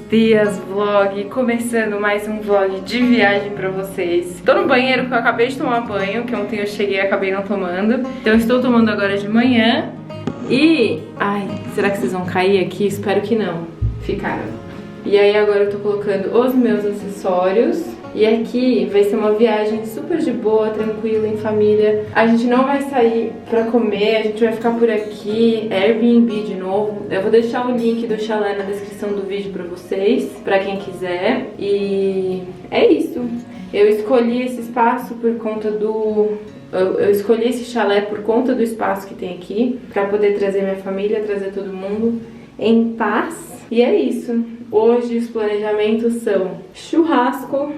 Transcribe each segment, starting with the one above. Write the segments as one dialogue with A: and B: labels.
A: dias, vlog, começando mais um vlog de viagem pra vocês. Tô no banheiro porque eu acabei de tomar banho, que ontem eu cheguei e acabei não tomando. Então eu estou tomando agora de manhã. E... ai, será que vocês vão cair aqui? Espero que não. Ficaram. E aí agora eu tô colocando os meus acessórios. E aqui vai ser uma viagem super de boa, tranquila, em família. A gente não vai sair pra comer, a gente vai ficar por aqui, Airbnb de novo. Eu vou deixar o link do chalé na descrição do vídeo pra vocês, pra quem quiser. E é isso. Eu escolhi esse espaço por conta do... Eu escolhi esse chalé por conta do espaço que tem aqui, pra poder trazer minha família, trazer todo mundo em paz. E é isso. Hoje os planejamentos são churrasco.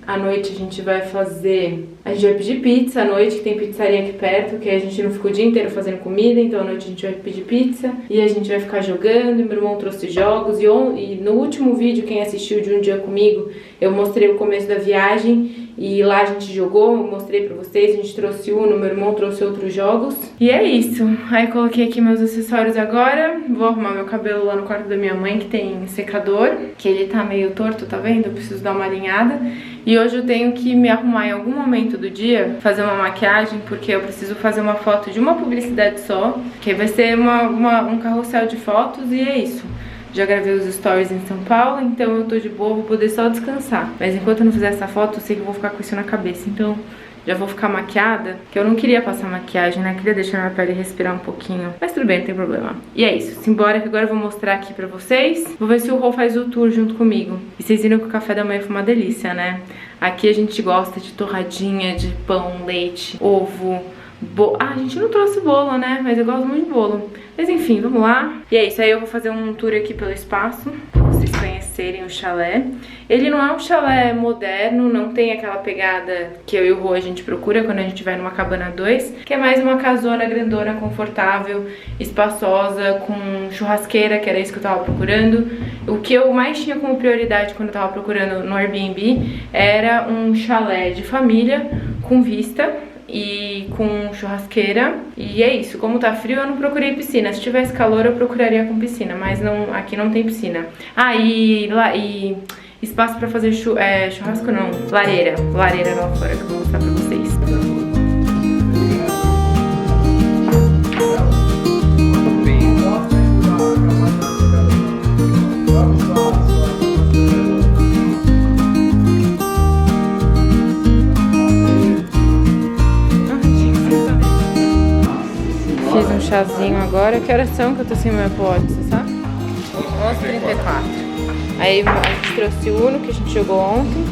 A: À noite a gente vai pedir pizza à noite, que tem pizzaria aqui perto, que a gente não ficou o dia inteiro fazendo comida, então à noite a gente vai pedir pizza e a gente vai ficar jogando. E meu irmão trouxe jogos e no último vídeo, quem assistiu de um dia comigo, eu mostrei o começo da viagem e lá a gente jogou, eu mostrei pra vocês, a gente trouxe Uno, meu irmão trouxe outros jogos. E é isso. Aí coloquei aqui meus acessórios agora, vou arrumar meu cabelo lá no quarto da minha mãe, que tem secador, que ele tá meio torto, tá vendo? Eu preciso dar uma alinhada. E hoje eu tenho que me arrumar em algum momento do dia, fazer uma maquiagem, porque eu preciso fazer uma foto de uma publicidade só, que vai ser um carrossel de fotos e é isso. Já gravei os stories em São Paulo, então eu tô de boa, vou poder só descansar. Mas enquanto eu não fizer essa foto, eu sei que eu vou ficar com isso na cabeça, então já vou ficar maquiada, que eu não queria passar maquiagem, né? Queria deixar minha pele respirar um pouquinho. Mas tudo bem, não tem problema. E é isso, simbora que agora eu vou mostrar aqui pra vocês. Vou ver se o Rô faz o tour junto comigo. E vocês viram que o café da manhã foi uma delícia, né? Aqui a gente gosta de torradinha, de pão, leite, ovo, bolo. Ah, a gente não trouxe bolo, né? Mas eu gosto muito de bolo. Mas enfim, vamos lá. E é isso, aí eu vou fazer um tour aqui pelo espaço, pra vocês conhecerem o chalé. Ele não é um chalé moderno, não tem aquela pegada que eu e o Rô a gente procura quando a gente vai numa cabana 2, que é mais uma casona grandona, confortável, espaçosa, com churrasqueira, que era isso que eu tava procurando. O que eu mais tinha como prioridade quando eu tava procurando no Airbnb era um chalé de família, com vista e com churrasqueira. E é isso, como tá frio eu não procurei piscina. Se tivesse calor eu procuraria com piscina, mas não, aqui não tem piscina. Ah, e espaço pra fazer churrasco não, lareira lá fora que eu vou mostrar pra vocês. Fiz um chazinho agora. Que horas são que eu tô sem meu Apple Watch, você sabe? 11h34. Aí a gente trouxe o Uno, que a gente jogou ontem.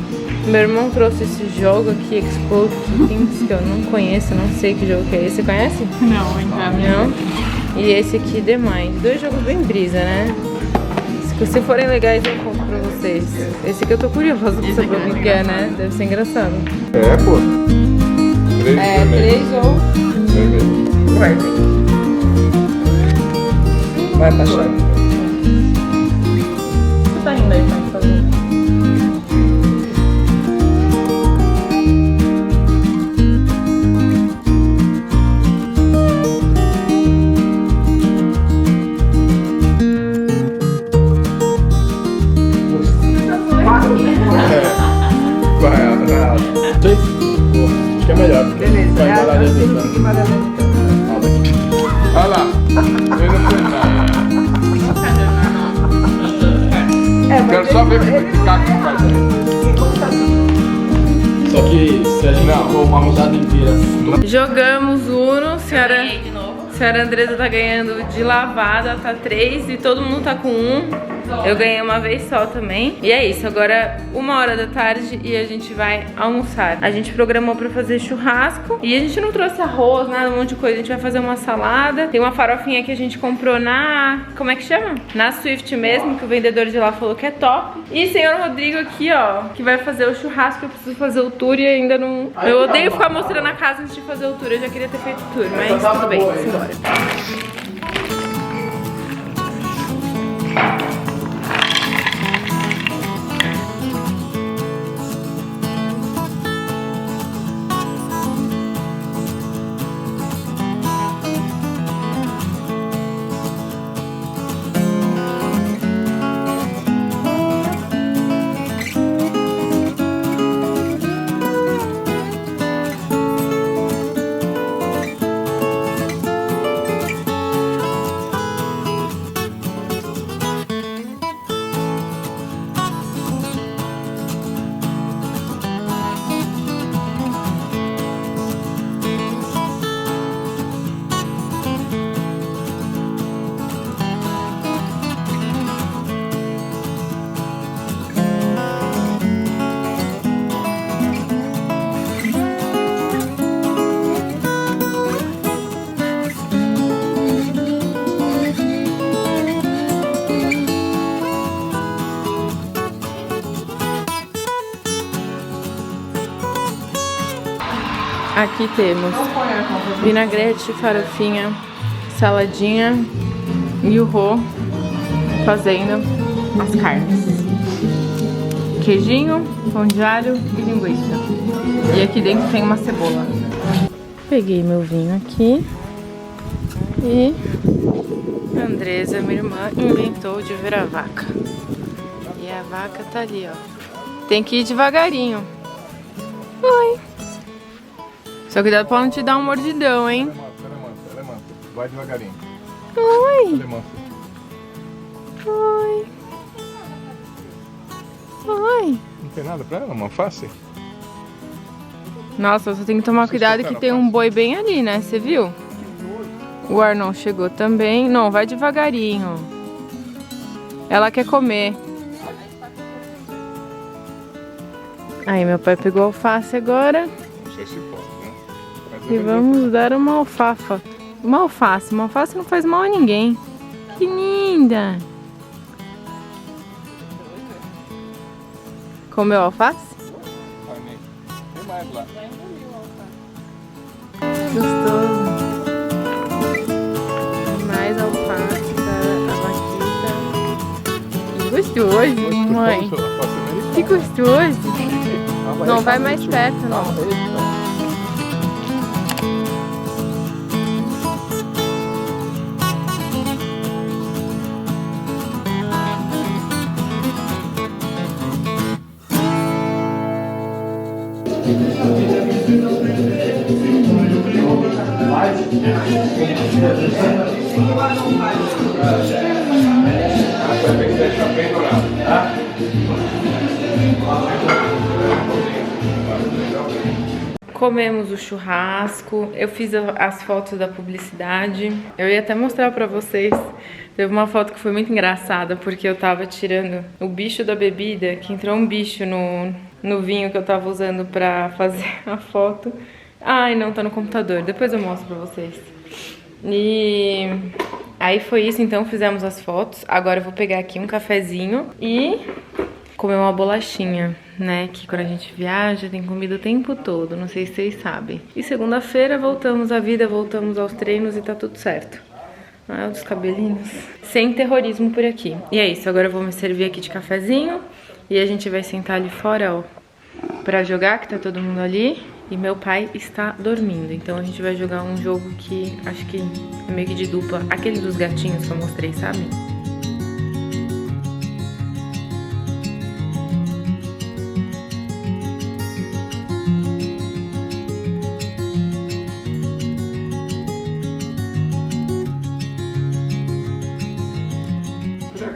A: Meu irmão trouxe esse jogo aqui, Explode Things, que eu não conheço, não sei que jogo que é esse. Você conhece?
B: Não, ainda não.
A: E esse aqui, The Mind. Dois jogos bem brisa, né? Se forem legais eu conto pra vocês. Esse aqui eu tô curiosa pra saber o que é, né? Deve ser engraçado.
C: Pô.
A: 3 ou...
B: Vai, Paixão. Você tá rindo aí, pai, por favor?
C: Acho que é melhor.
B: Beleza,
C: olha lá. Eu não sei nada. Quero só ver como ficar com o pai dele.
D: Só que se a gente for uma rodada inteira.
A: Jogamos Uno, senhora Andresa tá ganhando de lavada, tá 3 e todo mundo tá com 1. Eu ganhei uma vez só também. E é isso, agora 1h e a gente vai almoçar. A gente programou pra fazer churrasco e a gente não trouxe arroz, nada, um monte de coisa. A gente vai fazer uma salada. Tem uma farofinha que a gente comprou na... como é que chama? Na Swift mesmo, que o vendedor de lá falou que é top. E o senhor Rodrigo aqui, ó, que vai fazer o churrasco. Eu preciso fazer o tour e ainda não... Eu odeio ficar mostrando a casa antes de fazer o tour. Eu já queria ter feito o tour, mas tudo bem, simbora. Aqui temos vinagrete, farofinha, saladinha e o Rô fazendo as carnes. Queijinho, pão de alho e linguiça. E aqui dentro tem uma cebola. Peguei meu vinho aqui. E a Andresa, minha irmã, inventou de ver a vaca. E a vaca tá ali, ó. Tem que ir devagarinho. Oi. Só cuidado pra não te dar um mordidão, hein?
C: Ela é mansa. Vai devagarinho.
A: Oi.
C: Ela é mansa.
A: Oi. Oi.
C: Não tem nada pra ela? Uma face?
A: Nossa, você tem que tomar cuidado que tem um boi bem ali, né? Você viu? O Arnon chegou também. Não, vai devagarinho. Ela quer comer. Aí, meu pai pegou alface agora.
C: Não sei se pode, né? Mas
A: E vamos dar uma alfafa. Uma alface. Uma alface não faz mal a ninguém. Que linda! Comeu alface?
C: Tem mais lá.
A: Gostoso. Mais alface para a vaquita. Que gostoso, mãe. Que gostoso. Não vai mais perto, não. Comemos o churrasco, eu fiz as fotos da publicidade. Eu ia até mostrar pra vocês. Teve uma foto que foi muito engraçada, porque eu tava tirando o bicho da bebida, que entrou um bicho no vinho que eu tava usando pra fazer a foto. Ai, não, tá no computador, depois eu mostro pra vocês. E aí foi isso, então fizemos as fotos. Agora eu vou pegar aqui um cafezinho e comer uma bolachinha, né? Que quando a gente viaja tem comida o tempo todo, não sei se vocês sabem. E segunda-feira voltamos à vida, voltamos aos treinos e tá tudo certo. Ah, os cabelinhos. Sem terrorismo por aqui. E é isso, agora eu vou me servir aqui de cafezinho e a gente vai sentar ali fora, ó, pra jogar, que tá todo mundo ali. E meu pai está dormindo, então a gente vai jogar um jogo que acho que é meio que de dupla. Aquele dos gatinhos que eu mostrei, sabe?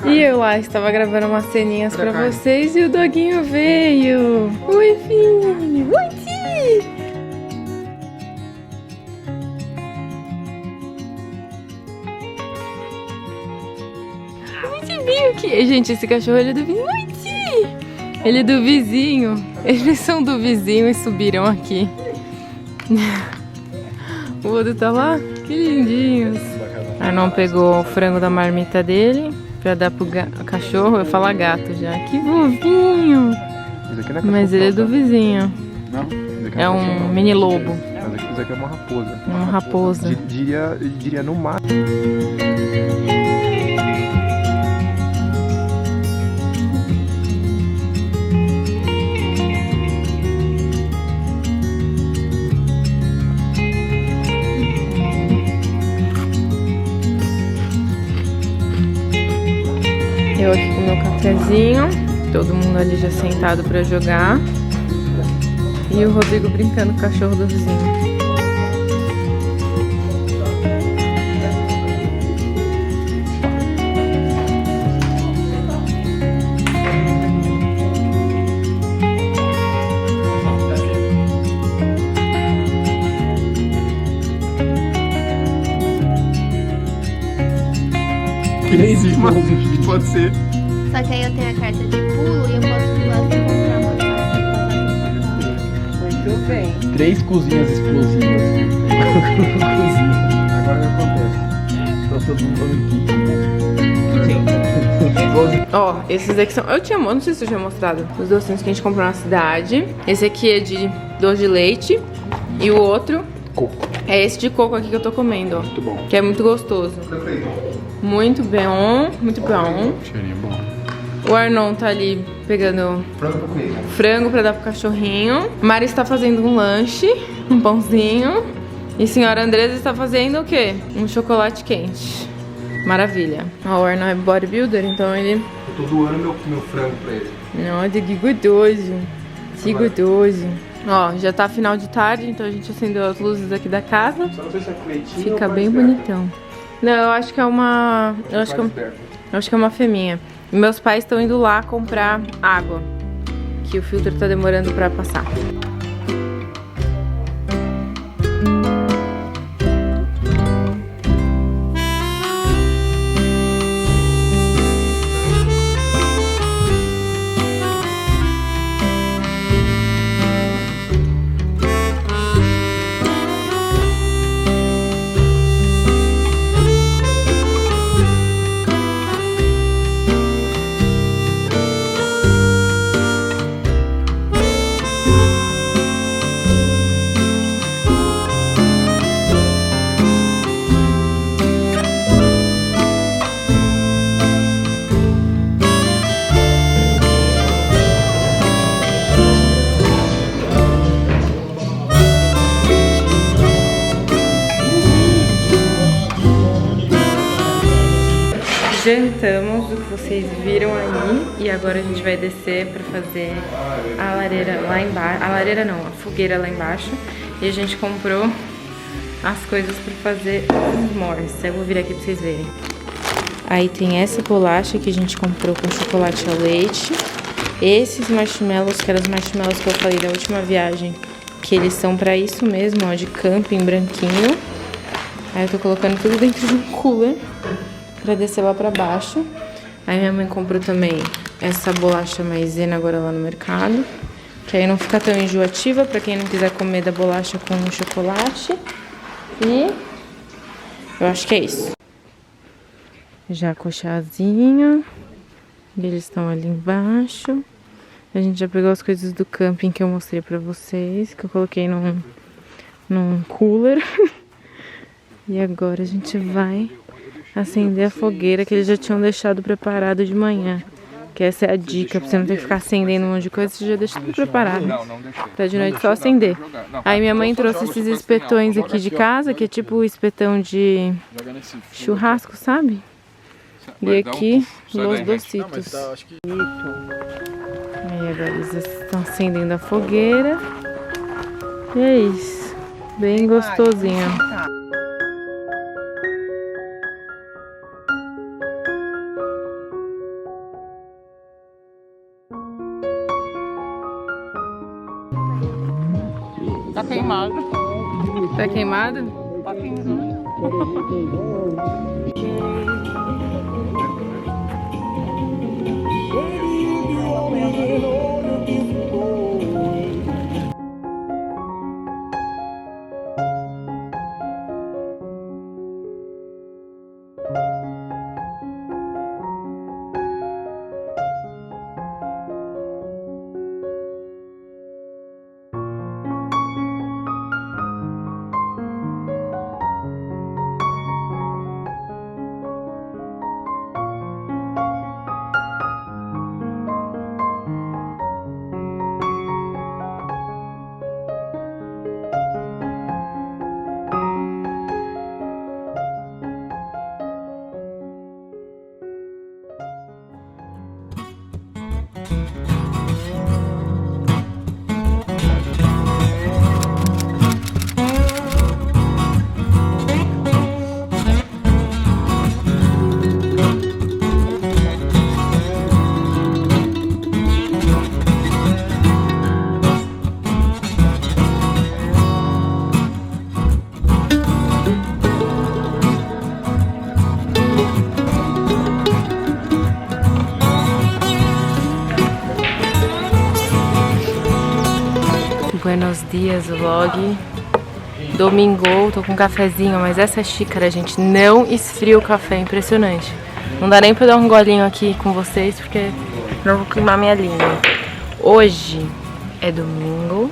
A: E eu estava gravando umas ceninhas pra vocês e o doguinho veio. Oi, filho. Oi, tio. Você viu que... Gente, esse cachorro ele é do vizinho. Oi, tio. Ele é do vizinho. Eles são do vizinho e subiram aqui. O outro tá lá. Que lindinhos. Arnon pegou o frango da marmita dele pra dar pro cachorro. Eu ia falar gato já. Que fofinho. Mas ele é do vizinho.
C: Não?
A: É um mini lobo.
C: Mas isso aqui é uma raposa.
A: Uma raposa.
C: Diria no mar.
A: Eu aqui com meu cafezinho, todo mundo ali já sentado pra jogar. E o Rodrigo brincando com o cachorro do vizinho.
C: Pode ser.
E: Só que aí eu tenho a carta de pulo e eu posso pular sem comprar uma carta.
A: Muito bem.
D: 3 cozinhas explosivas. Agora o que acontece? Tá todo mundo aqui.
A: Ó, esses aqui são... Eu não sei se eu tinha mostrado os docinhos que a gente comprou na cidade. Esse aqui é de doce de leite. E o outro
C: Coco.
A: é esse de coco aqui que eu tô comendo, ó.
C: Muito bom.
A: Que é muito gostoso. Muito bom, muito bom.
C: Cheirinho bom.
A: O Arnon tá ali pegando frango pra dar pro cachorrinho. Mari está fazendo um lanche, um pãozinho. E senhora Andresa está fazendo o quê? Um chocolate quente. Maravilha. Ó, o Arnon é bodybuilder, então ele...
F: Eu tô doando meu frango pra ele.
A: Olha que gostoso. Que gostoso. Ó, já tá final de tarde, então a gente acendeu as luzes aqui da casa.
F: Só não sei se é cleitinho
A: Fica
F: ou
A: bem
F: mais
A: bonitão. Não, eu acho que é uma... Eu acho que é uma fêmea. E meus pais estão indo lá comprar água, que o filtro tá demorando pra passar. Jantamos o que vocês viram aí e agora a gente vai descer pra fazer a lareira lá embaixo. A lareira não, a fogueira lá embaixo. E a gente comprou as coisas pra fazer os s'mores. Eu vou vir aqui pra vocês verem. Aí tem essa bolacha que a gente comprou com chocolate ao leite. Esses marshmallows, que eram os marshmallows que eu falei da última viagem, que eles são pra isso mesmo, ó, de camping branquinho. Aí eu tô colocando tudo dentro de um cooler pra descer lá pra baixo. Aí minha mãe comprou também essa bolacha maisena agora lá no mercado, que aí não fica tão enjoativa pra quem não quiser comer da bolacha com chocolate. E eu acho que é isso. Já com o chazinho. Eles estão ali embaixo. A gente já pegou as coisas do camping que eu mostrei pra vocês, que eu coloquei num cooler. E agora a gente vai acender a fogueira que eles já tinham deixado preparado de manhã. Que essa é a dica, pra você não ter que ficar acendendo um monte de coisa, você já deixa tudo preparado.
C: Não deixei.
A: Pra de noite só acender. Aí minha mãe trouxe esses espetões aqui de casa, que é tipo o espetão de churrasco, sabe? E aqui, los docitos. Aí agora eles estão acendendo a fogueira. E é isso. Bem gostosinho.
B: Tá queimado.
A: Tá queimado?
B: Tá queimado.
A: Buenos dias, vlog. Domingou, tô com um cafezinho, mas essa xícara, gente, não esfria o café, é impressionante. Não dá nem pra dar um golinho aqui com vocês, porque não vou queimar minha língua. Hoje é domingo,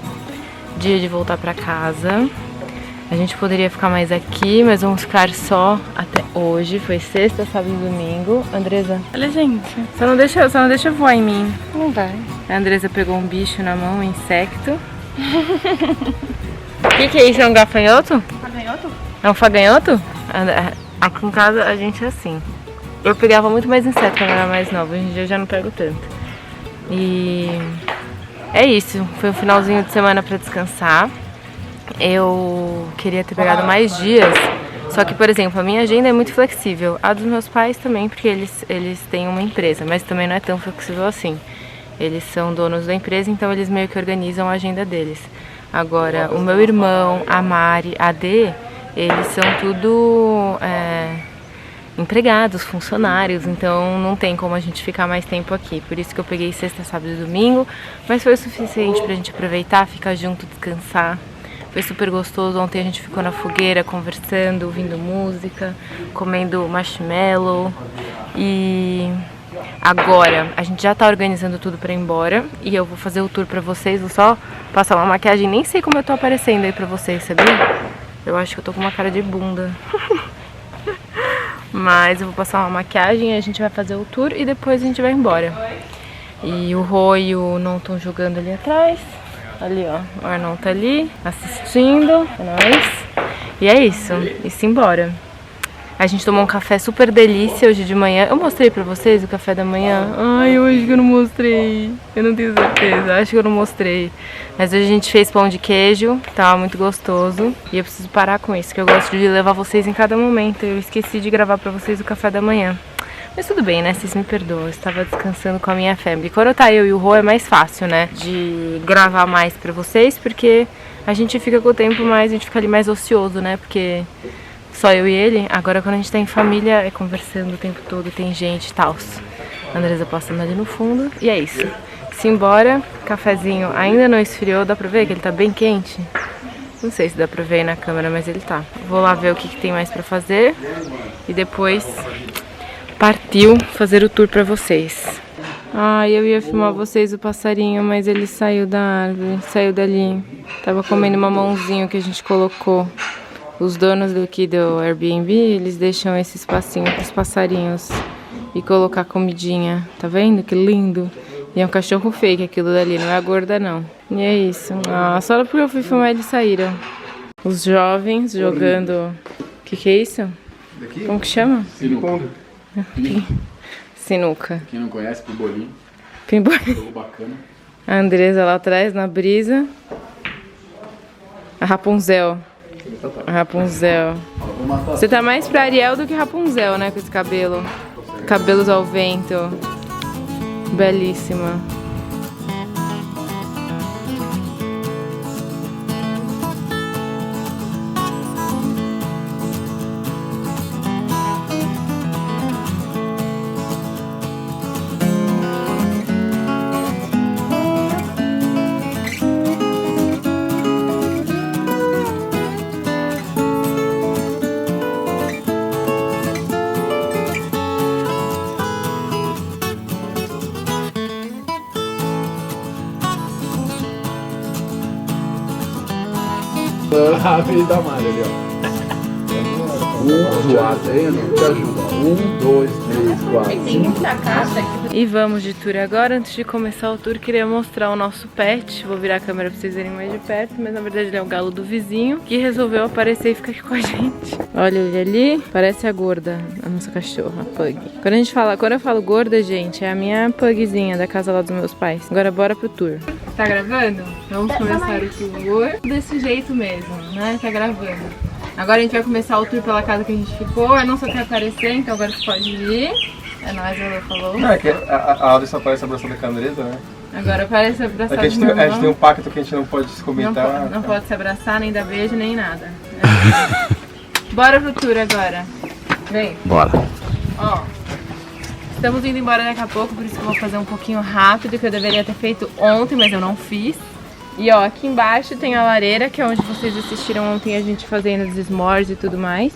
A: dia de voltar pra casa. A gente poderia ficar mais aqui, mas vamos ficar só até hoje. Foi sexta, sábado e domingo. Andresa, olha, gente. Só não deixa voar em mim.
B: Não vai.
A: A Andresa pegou um bicho na mão, um inseto. O que é isso? É um gafanhoto?
B: Faganhoto?
A: É um faganhoto? Aqui em casa a gente é assim. Eu pegava muito mais inseto quando eu era mais nova. Hoje em dia eu já não pego tanto. E é isso. Foi um finalzinho de semana pra descansar. Eu queria ter pegado mais dias, só que, por exemplo, a minha agenda é muito flexível. A dos meus pais também, porque eles têm uma empresa, mas também não é tão flexível assim. Eles são donos da empresa, então eles meio que organizam a agenda deles. Agora, o meu irmão, a Mari, a Dê, eles são tudo empregados, funcionários, então não tem como a gente ficar mais tempo aqui. Por isso que eu peguei sexta, sábado e domingo, mas foi o suficiente pra gente aproveitar, ficar junto, descansar. Foi super gostoso. Ontem a gente ficou na fogueira conversando, ouvindo música, comendo marshmallow. E agora a gente já tá organizando tudo pra ir embora. E eu vou fazer o tour pra vocês. Vou só passar uma maquiagem. Nem sei como eu tô aparecendo aí pra vocês, sabia? Eu acho que eu tô com uma cara de bunda. Mas eu vou passar uma maquiagem, a gente vai fazer o tour e depois a gente vai embora. E o Rô e o Non estão jogando ali atrás. Ali, ó, o Arnon tá ali, assistindo, é nóis. E é isso, e simbora. A gente tomou um café super delícia hoje de manhã. Eu mostrei pra vocês o café da manhã? Ai, hoje que eu não mostrei. Eu não tenho certeza, acho que eu não mostrei. Mas hoje a gente fez pão de queijo, tava muito gostoso. E eu preciso parar com isso, que eu gosto de levar vocês em cada momento. Eu esqueci de gravar pra vocês o café da manhã. Mas tudo bem, né? Vocês me perdoam. Eu estava descansando com a minha family. Quando tá eu e o Rô é mais fácil, né? De gravar mais pra vocês, porque a gente fica com o tempo mais, a gente fica ali mais ocioso, né? Porque só eu e ele. Agora quando a gente tá em família é conversando o tempo todo, tem gente e tal. A Andresa passando ali no fundo. E é isso. Simbora. Cafezinho ainda não esfriou. Dá pra ver que ele tá bem quente? Não sei se dá pra ver aí na câmera, mas ele tá. Vou lá ver o que tem mais pra fazer. E depois partiu fazer o tour pra vocês. Ai, eu ia filmar vocês o passarinho, mas ele saiu da árvore, saiu dali. Tava comendo mamãozinho que a gente colocou. Os donos daqui do Airbnb, eles deixam esse espacinho pros passarinhos e colocar comidinha. Tá vendo? Que lindo. E é um cachorro fake aquilo dali, não é a gorda não. E é isso. Ah, só porque eu fui filmar eles saíram. Os jovens jogando... O que é isso? Como que chama? Sinuca.
C: Quem não conhece, pimbolim.
A: Pimbolim.
C: Jogo bacana.
A: A Andresa lá atrás, na brisa. A Rapunzel. A Rapunzel. Você tá mais pra Ariel do que Rapunzel, né? Com esse cabelo. Cabelos ao vento. Belíssima.
D: A filha da Mari ali, ó. Zoado aí, não te ajuda. 1, 2, 3, 4, 5.
A: E vamos de tour agora. Antes de começar o tour, queria mostrar o nosso pet. Vou virar a câmera pra vocês verem mais de perto, mas na verdade ele é o galo do vizinho, que resolveu aparecer e ficar aqui com a gente. Olha ele ali, parece a gorda, a nossa cachorra, a Pug. Quando eu falo gorda, gente, é a minha Pugzinha da casa lá dos meus pais. Agora bora pro tour. Tá gravando? Vamos começar o tour desse jeito mesmo, né? Tá gravando. Agora a gente vai começar o tour pela casa que a gente ficou. Eu não só quero aparecer, então agora você pode vir. É nóis, ela falou.
F: Não, é que a Audrey só aparece abraçando a Andresa, né?
A: Agora parece abraçar
F: É que a gente tem um pacto que a gente não pode se comentar.
A: Não pode se abraçar, nem dar beijo, nem nada. Bora pro tour agora. Vem.
D: Bora.
A: Ó, estamos indo embora daqui a pouco, por isso que eu vou fazer um pouquinho rápido, que eu deveria ter feito ontem, mas eu não fiz. E ó, aqui embaixo tem a lareira, que é onde vocês assistiram ontem a gente fazendo os s'mores e tudo mais.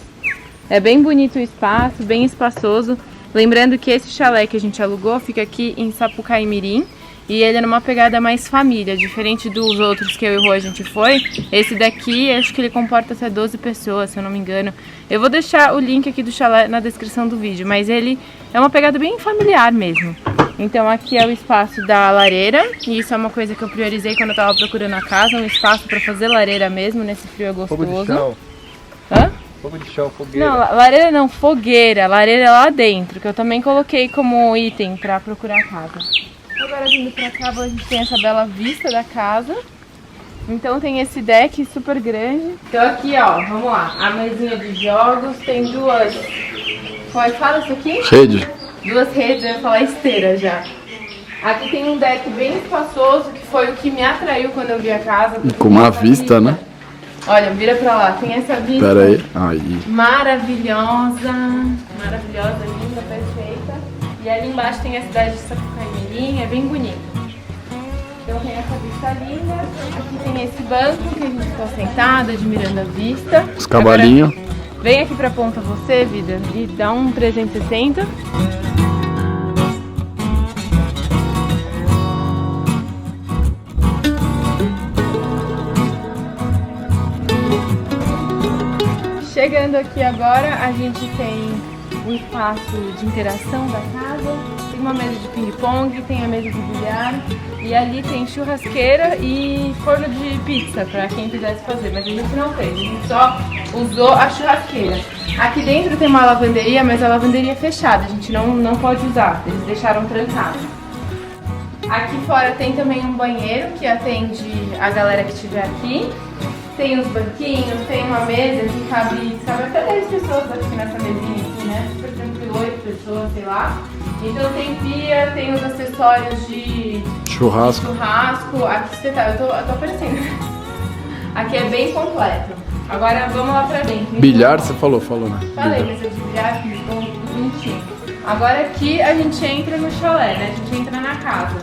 A: É bem bonito o espaço, bem espaçoso. Lembrando que esse chalé que a gente alugou fica aqui em Sapucaí Mirim. E ele é numa pegada mais família, diferente dos outros que eu e o Rô a gente foi. Esse daqui, acho que ele comporta até 12 pessoas, se eu não me engano. Eu vou deixar o link aqui do chalé na descrição do vídeo, mas ele é uma pegada bem familiar mesmo. Então aqui é o espaço da lareira, e isso é uma coisa que eu priorizei quando eu tava procurando a casa, um espaço pra fazer lareira mesmo, nesse frio gostoso.
F: Fogo de chão.
A: Hã?
F: Fogo de chão, fogueira.
A: Não, lareira não, fogueira. Lareira é lá dentro, que eu também coloquei como item pra procurar a casa. Agora vindo pra cá, a gente tem essa bela vista da casa. Então tem esse deck super grande. Então aqui, ó, vamos lá. A mesinha de jogos tem duas... Como é que fala isso aqui?
D: Rede.
A: Duas redes, eu ia falar esteira já. Aqui tem um deck bem espaçoso, que foi o que me atraiu quando eu vi a casa.
D: Com uma vista, né?
A: Olha, vira pra lá, tem essa vista.
D: Pera aí. Aí.
A: Maravilhosa, maravilhosa, linda, perfeita. E ali embaixo tem a cidade de Sapucaí, é bem bonito. Então tem essa vista linda. Aqui tem esse banco que a gente está sentada, admirando a vista.
D: Os cavalinhos.
A: Agora, vem aqui pra ponta você, vida, e dá um 360. Chegando aqui agora, a gente tem um espaço de interação da casa. Tem uma mesa de ping-pong, tem a mesa de bilhar. E ali tem churrasqueira e forno de pizza, para quem quisesse fazer. Mas a gente não fez, a gente só usou a churrasqueira. Aqui dentro tem uma lavanderia, mas a lavanderia é fechada, a gente não pode usar. Eles deixaram trancado. Aqui fora tem também um banheiro que atende a galera que estiver aqui. Tem os banquinhos, tem uma mesa que cabe até 10 pessoas aqui nessa mesinha aqui, né? Super tranquilo, 8 pessoas, sei lá. Então tem pia, tem os acessórios de
D: Churrasco.
A: Aqui você tá, eu tô aparecendo. Aqui é bem completo. Agora vamos lá pra dentro.
D: Bilhar, você falou, né?
A: Falei, mas eu de bilhar, ficou tudo bonitinho. Agora aqui a gente entra no chalé, né? A gente entra na casa.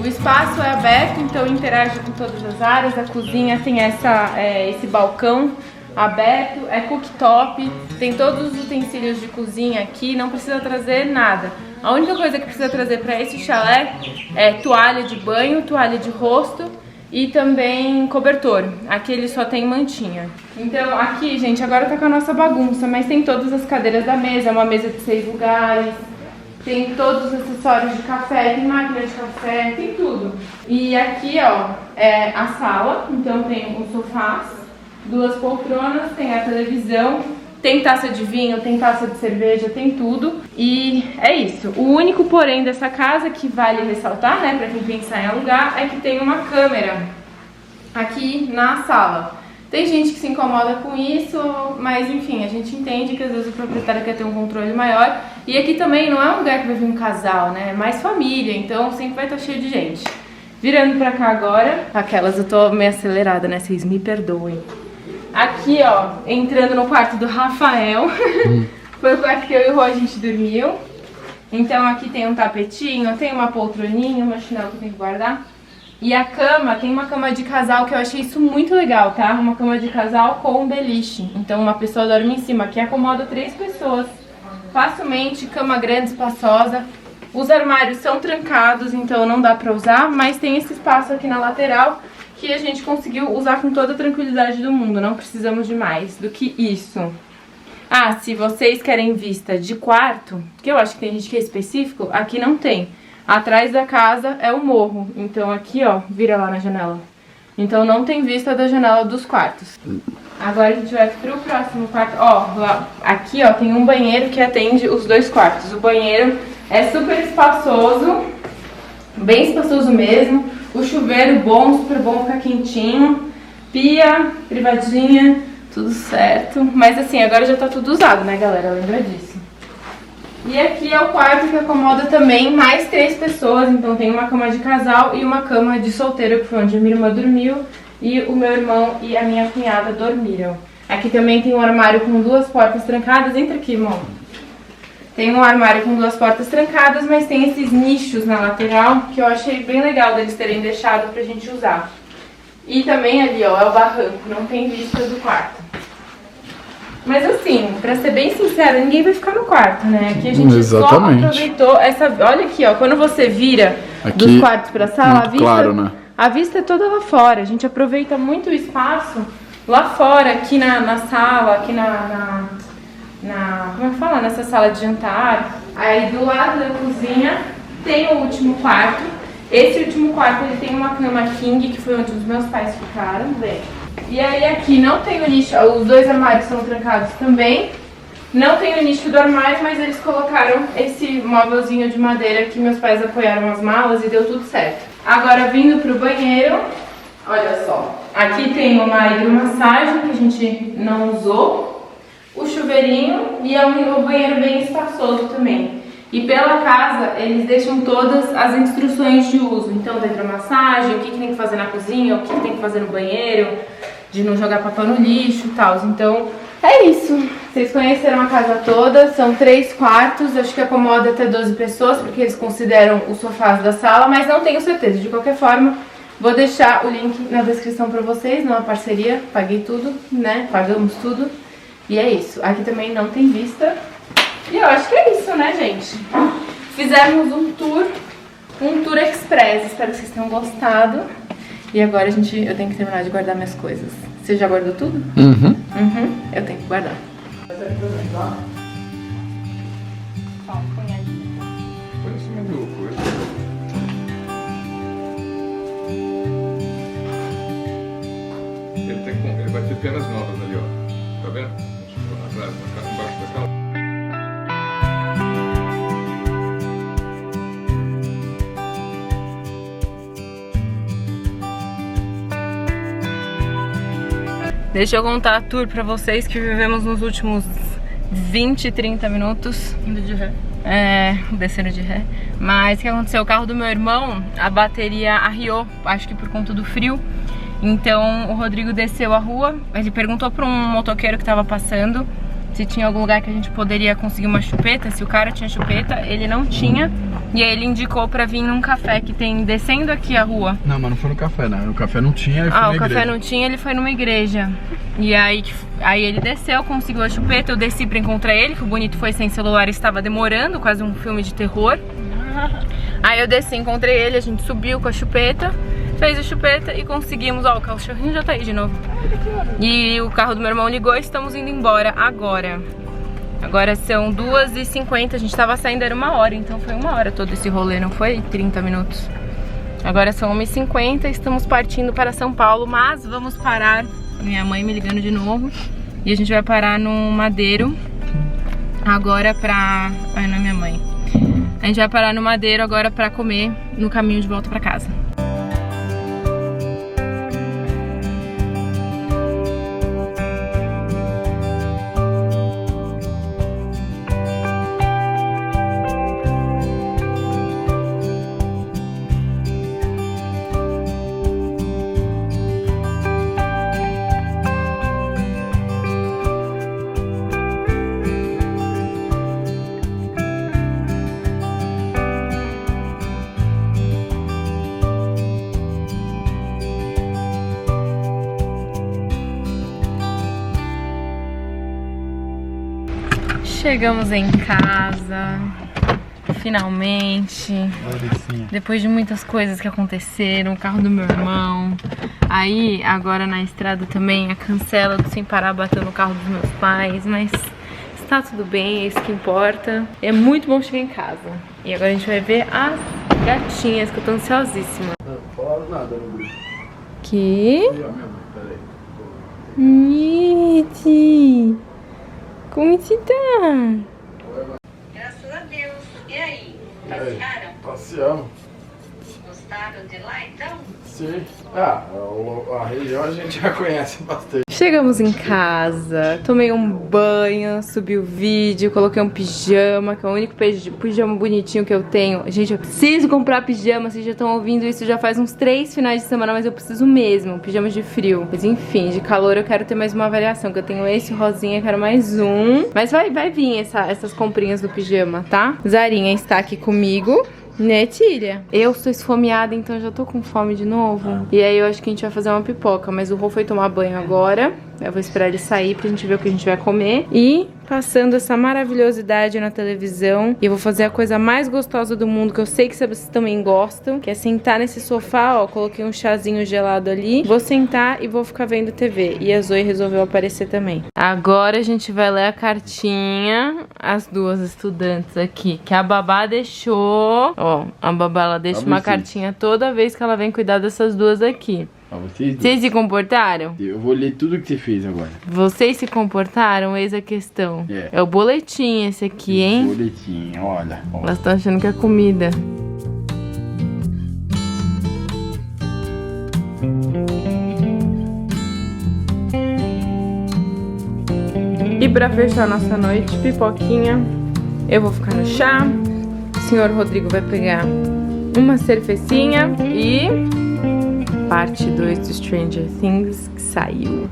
A: O espaço é aberto, então interage com todas as áreas. A cozinha tem esse balcão aberto, é cooktop, tem todos os utensílios de cozinha aqui, não precisa trazer nada. A única coisa que precisa trazer para esse chalé é toalha de banho, toalha de rosto e também cobertor. Aqui ele só tem mantinha. Então aqui, gente, agora tá com a nossa bagunça, mas tem todas as cadeiras da mesa, é uma mesa de 6 lugares. Tem todos os acessórios de café, tem máquina de café, tem tudo. E aqui, ó, é a sala, então tem os sofás, 2 poltronas, tem a televisão, tem taça de vinho, tem taça de cerveja, tem tudo. E é isso. O único porém dessa casa que vale ressaltar, né, pra quem pensar em alugar, é que tem uma câmera aqui na sala. Tem gente que se incomoda com isso, mas enfim, a gente entende que às vezes o proprietário quer ter um controle maior. E aqui também não é um lugar que vai vir um casal, né? É mais família, então sempre vai estar cheio de gente. Virando pra cá agora, aquelas, eu tô meio acelerada, né? Vocês me perdoem. Aqui, ó, entrando no quarto do Rafael. Foi o quarto que eu e o Rô a gente dormiu. Então aqui tem um tapetinho, tem uma poltroninha, uma chinela que eu tenho que guardar. E a cama, tem uma cama de casal que eu achei isso muito legal, tá? Uma cama de casal com um beliche. Então uma pessoa dorme em cima, que acomoda 3 pessoas. Facilmente, cama grande, espaçosa. Os armários são trancados, então não dá pra usar, mas tem esse espaço aqui na lateral que a gente conseguiu usar com toda a tranquilidade do mundo. Não precisamos de mais do que isso. Ah, se vocês querem vista de quarto, que eu acho que tem gente que é específico, aqui não tem. Atrás da casa é o morro, então aqui, ó, vira lá na janela. Então não tem vista da janela dos quartos. Agora a gente vai pro próximo quarto. Ó, lá, aqui, ó, tem um banheiro que atende os 2 quartos. O banheiro é super espaçoso, bem espaçoso mesmo. O chuveiro bom, super bom, fica quentinho. Pia, privadinha, tudo certo. Mas assim, agora já tá tudo usado, né, galera? Lembra disso. E aqui é o quarto que acomoda também mais 3 pessoas, então tem uma cama de casal e uma cama de solteiro, que foi onde a minha irmã dormiu, e o meu irmão e a minha cunhada dormiram. Aqui também tem um armário com 2 portas trancadas. Entra aqui, irmão. Tem um armário com 2 portas trancadas, mas tem esses nichos na lateral, que eu achei bem legal deles terem deixado pra gente usar. E também ali, ó, é o barranco, não tem vista do quarto. Mas assim, pra ser bem sincera, ninguém vai ficar no quarto, né? Aqui a gente só aproveitou essa... Olha aqui, ó, quando você vira
D: Aqui,
A: dos quartos pra sala,
D: muito claro, né?
A: A vista é toda lá fora. A gente aproveita muito o espaço lá fora, aqui na sala, aqui como é que fala? Nessa sala de jantar. Aí do lado da cozinha tem o último quarto. Esse último quarto ele tem uma cama king, que foi onde os meus pais ficaram, bem. E aí aqui não tem o nicho, os dois armários são trancados também. Não tem o nicho do armário, mas eles colocaram esse móvelzinho de madeira que meus pais apoiaram as malas e deu tudo certo. Agora vindo pro banheiro, olha só. Aqui tem uma hidromassagem que a gente não usou, o chuveirinho e o banheiro bem espaçoso também. E pela casa eles deixam todas as instruções de uso. Então da hidromassagem, o que tem que fazer na cozinha, o que tem que fazer no banheiro, de não jogar papel no lixo e tal. Então é isso. Vocês conheceram a casa toda, são 3 quartos, acho que acomoda até 12 pessoas, porque eles consideram os sofás da sala, mas não tenho certeza. De qualquer forma, vou deixar o link na descrição pra vocês, numa parceria, paguei tudo, né, pagamos tudo. E é isso, aqui também não tem vista. E eu acho que é isso, né, gente? Fizemos um tour express, espero que vocês tenham gostado. E agora eu tenho que terminar de guardar minhas coisas. Você já guardou tudo?
D: Uhum.
A: Eu tenho que guardar.
C: Põe em cima do coisa. Ele vai ter penas novas ali, ó. Tá vendo? Atrás, embaixo da cama.
A: Deixa eu contar a tour pra vocês que vivemos nos últimos 20, 30 minutos.
B: Indo de ré.
A: Descendo de ré. Mas o que aconteceu? O carro do meu irmão, a bateria arriou, acho que por conta do frio. Então o Rodrigo desceu a rua, ele perguntou pra um motoqueiro que tava passando se tinha algum lugar que a gente poderia conseguir uma chupeta, se o cara tinha chupeta, ele não tinha. E aí ele indicou pra vir num café que tem descendo aqui a rua.
D: Não, mas não foi no café, né? O café não tinha, ele foi na
A: o
D: igreja.
A: café não tinha, ele foi numa igreja. E aí ele desceu, conseguiu a chupeta, eu desci pra encontrar ele, que o bonito foi sem celular e estava demorando, quase um filme de terror. Aí eu desci, encontrei ele, a gente subiu com a chupeta, fez a chupeta e conseguimos, ó, o cachorrinho já tá aí de novo. E o carro do meu irmão ligou e estamos indo embora agora. Agora são 2h50, a gente tava saindo, era 1 hora, então foi 1 hora todo esse rolê, não foi 30 minutos. Agora são 1h50, estamos partindo para São Paulo, mas vamos parar, minha mãe me ligando de novo, e a gente vai parar no Madeiro, agora pra... Ai, não é minha mãe. A gente vai parar no Madeiro agora pra comer no caminho de volta pra casa. Chegamos em casa, finalmente, depois de muitas coisas que aconteceram, o carro do meu irmão, aí agora na estrada também a cancela do Sem Parar bateu no carro dos meus pais, mas está tudo bem, é isso que importa. É muito bom chegar em casa. E agora a gente vai ver as gatinhas, que eu tô ansiosíssima.
D: Não falaram nada no grupo.
A: Que?
D: Peraí.
A: Niti! Como você tá?
G: Graças a Deus. E aí? Passearam?
D: Passeamos.
G: Gostaram de lá então?
D: Sim. A região a gente já conhece bastante.
A: Chegamos em casa, tomei um banho, subi o vídeo, coloquei um pijama, que é o único pijama bonitinho que eu tenho. Gente, eu preciso comprar pijama, vocês já estão ouvindo isso já faz uns 3 finais de semana, mas eu preciso mesmo, pijama de frio. Mas enfim, de calor eu quero ter mais uma variação, que eu tenho esse rosinha, quero mais um. Mas vai vir essas comprinhas do pijama, tá? Zarinha está aqui comigo. Né, Tília? Eu sou esfomeada, então já tô com fome de novo. E aí eu acho que a gente vai fazer uma pipoca. Mas o Rô foi tomar banho agora. Eu vou esperar ele sair pra gente ver o que a gente vai comer. E passando essa maravilhosidade na televisão. E eu vou fazer a coisa mais gostosa do mundo, que eu sei que vocês também gostam, que é sentar nesse sofá, ó, coloquei um chazinho gelado ali, vou sentar e vou ficar vendo TV. E a Zoe resolveu aparecer também. Agora a gente vai ler a cartinha, as duas estudantes aqui, que a babá deixou. Ó, a babá, ela deixa uma cartinha toda vez que ela vem cuidar dessas duas aqui. Vocês se comportaram?
D: Eu vou ler tudo que você fez agora.
A: Vocês se comportaram? Eis a questão. É o boletim esse aqui, hein?
D: Boletim, olha.
A: Elas estão achando que é comida. E pra fechar nossa noite, pipoquinha. Eu vou ficar no chá. O senhor Rodrigo vai pegar uma cervecinha e... parte 2 de Stranger Things que saiu.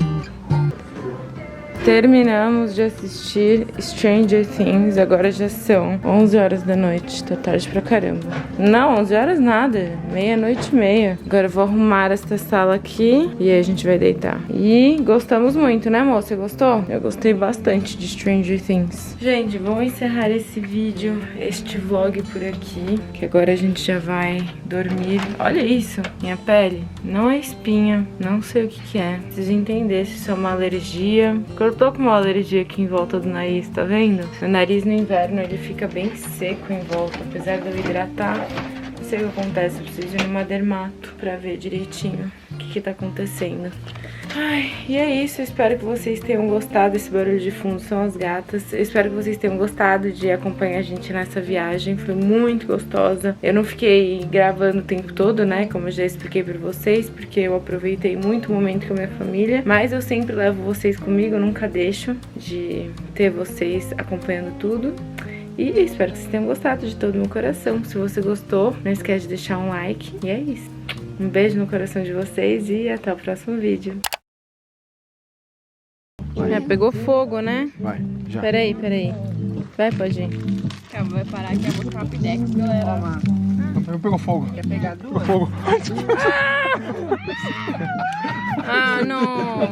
A: Terminamos de assistir Stranger Things, agora já são 11 horas da noite, tá tarde pra caramba. Não, 11 horas nada, meia-noite e meia. Agora eu vou arrumar esta sala aqui e aí a gente vai deitar. E gostamos muito, né, amor? Você gostou? Eu gostei bastante de Stranger Things. Gente, vamos encerrar esse vídeo, este vlog por aqui, que agora a gente já vai dormir. Olha isso, minha pele não é espinha, não sei o que que é. Preciso entender se isso é uma alergia. Eu tô com uma alergia aqui em volta do nariz, tá vendo? Meu nariz no inverno ele fica bem seco em volta, apesar de eu hidratar. Não sei o que acontece, eu preciso ir numa dermato pra ver direitinho o que tá acontecendo. Ai, e é isso, eu espero que vocês tenham gostado. Esse barulho de fundo são as gatas. Eu espero que vocês tenham gostado de acompanhar a gente nessa viagem, foi muito gostosa. Eu não fiquei gravando o tempo todo, né, como eu já expliquei pra vocês, porque eu aproveitei muito o momento com a minha família, mas eu sempre levo vocês comigo, eu nunca deixo de ter vocês acompanhando tudo. E espero que vocês tenham gostado de todo o meu coração. Se você gostou, não esquece de deixar um like. E é isso. Um beijo no coração de vocês e até o próximo vídeo. Já pegou fogo, né?
D: Vai, já.
A: Peraí. Vai, pode ir.
B: Calma, vai parar aqui, eu vou ficar Rapidex, galera.
F: Pegou fogo.
B: Quer pegar duas?
F: Pegou fogo.
A: Ah, não.